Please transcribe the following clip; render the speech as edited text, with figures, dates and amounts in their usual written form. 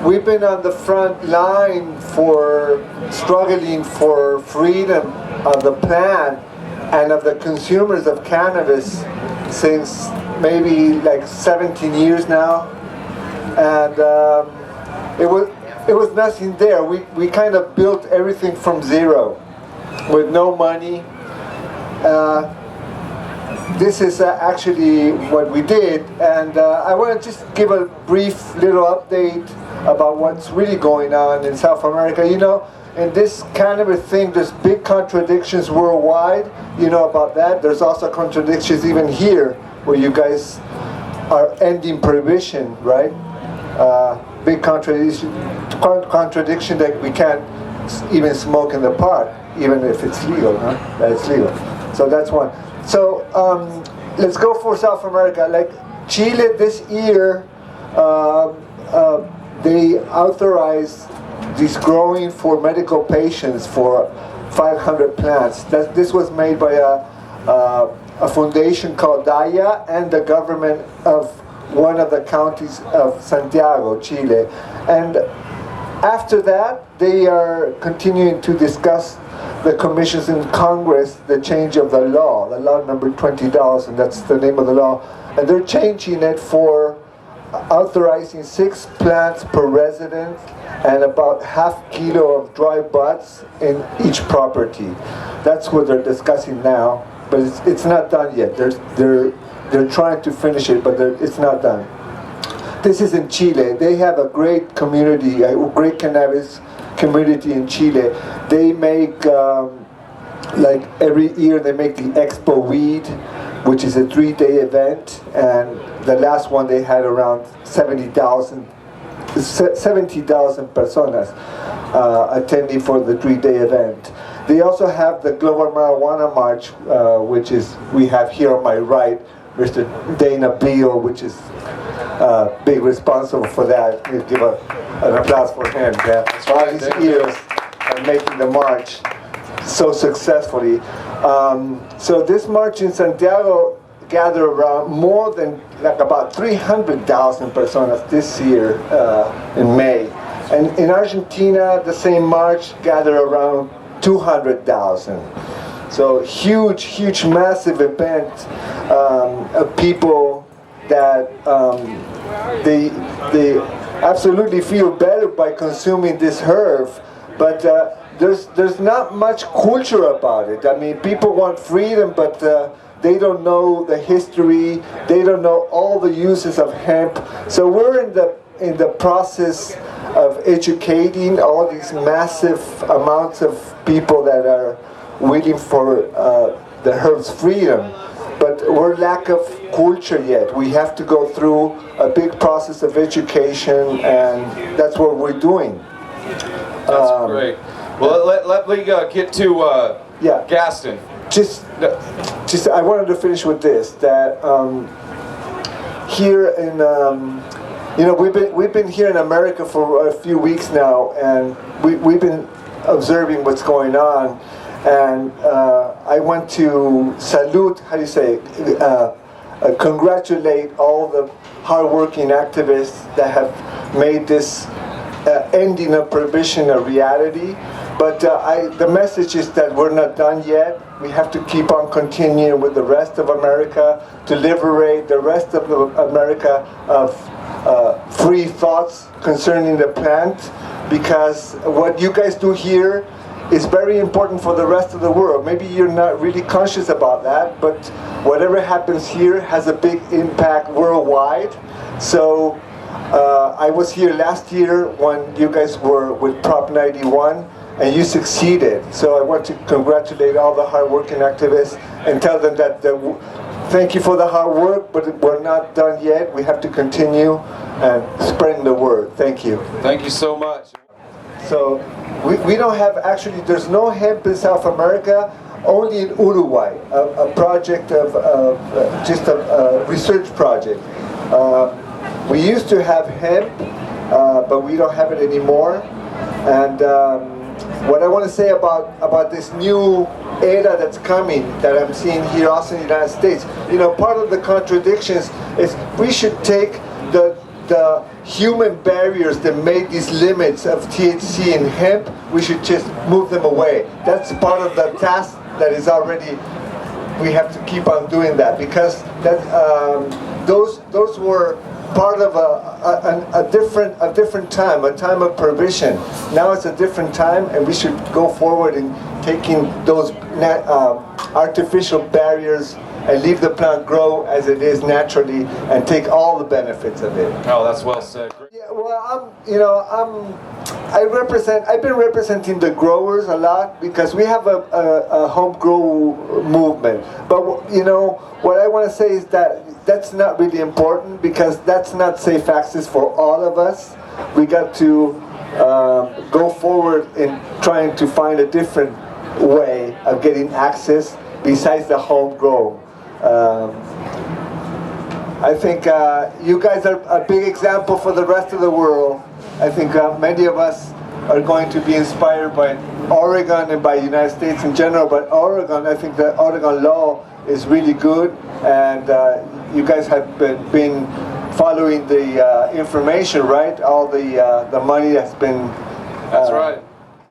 we've been on the front line for struggling for freedom of the plant and of the consumers of cannabis since maybe like 17 years now. And it was nothing there. We kind of built everything from zero with no money. This is actually what we did, and I want to just give a brief little update about what's really going on in South America. You know, in this cannabis thing, there's big contradictions worldwide. You know about that. There's also contradictions even here, where you guys are ending prohibition, right? Big contradiction that we can't even smoke in the park, even if it's legal, huh? That it's legal. So that's one. So let's go for South America. Like Chile this year, they authorized this growing for medical patients for 500 plants. This was made by a foundation called DAIA and the government of one of the counties of Santiago, Chile. And after that, they are continuing to discuss the commissions in Congress, the change of the law number 20,000, that's the name of the law. And they're changing it for authorizing 6 plants per resident and about half kilo of dry buds in each property. That's what they're discussing now, but it's not done yet. They're trying to finish it, but it's not done. This is in Chile. They have a great community, a great cannabis community in Chile. They make, like every year they make the Expo Weed, which is a 3-day event, and the last one they had around 70,000 personas attending for the 3-day event. They also have the Global Marijuana March, which is, we have here on my right, Mr. Dana Beal, which is big responsible for that. We'll give an applause for him. Yeah. For all these years and making the march so successfully. So this march in Santiago gathered around more than like about 300,000 personas this year in May. And in Argentina, the same march gathered around 200,000. So huge, massive event of people that they absolutely feel better by consuming this herb, but there's not much culture about it. I mean, people want freedom, but they don't know the history. They don't know all the uses of hemp. So we're in the process of educating all these massive amounts of people that are waiting for the herb's freedom, but we're lack of culture yet. We have to go through a big process of education, and that's what we're doing. That's great. Well, let me get to yeah. Gaston. Just I wanted to finish with this, that here in you know, we've been here in America for a few weeks now, and we've been observing what's going on. And I want to salute, how do you say, congratulate all the hardworking activists that have made this ending of prohibition a reality. But the message is that we're not done yet. We have to keep on continuing with the rest of America to liberate the rest of America of free thoughts concerning the plant, because what you guys do here is very important for the rest of the world. Maybe you're not really conscious about that, but whatever happens here has a big impact worldwide. So I was here last year when you guys were with Prop 91, and you succeeded. So I want to congratulate all the hardworking activists and tell them that thank you for the hard work, but we're not done yet. We have to continue and spreading the word. Thank you. Thank you so much. So we don't have, actually, there's no hemp in South America, only in Uruguay, a project of just a research project. We used to have hemp, but we don't have it anymore. And what I want to say about this new era that's coming, that I'm seeing here also in the United States, you know, part of the contradictions is we should take the the human barriers that made these limits of THC in hemp, we should just move them away. That's part of the task that is already, we have to keep on doing that, because that, those were part of a different time, a time of prohibition. Now it's a different time, and we should go forward in taking those artificial barriers and leave the plant grow as it is naturally, and take all the benefits of it. Oh, that's well said. Yeah, well, I've been representing the growers a lot, because we have a home grow movement. But what I want to say is that that's not really important, because that's not safe access for all of us. We got to go forward in trying to find a different way of getting access besides the home grow. I think you guys are a big example for the rest of the world. I think many of us are going to be inspired by Oregon and by the United States in general, but Oregon, I think the Oregon law is really good, and you guys have been following the information, right? All the money has been That's right.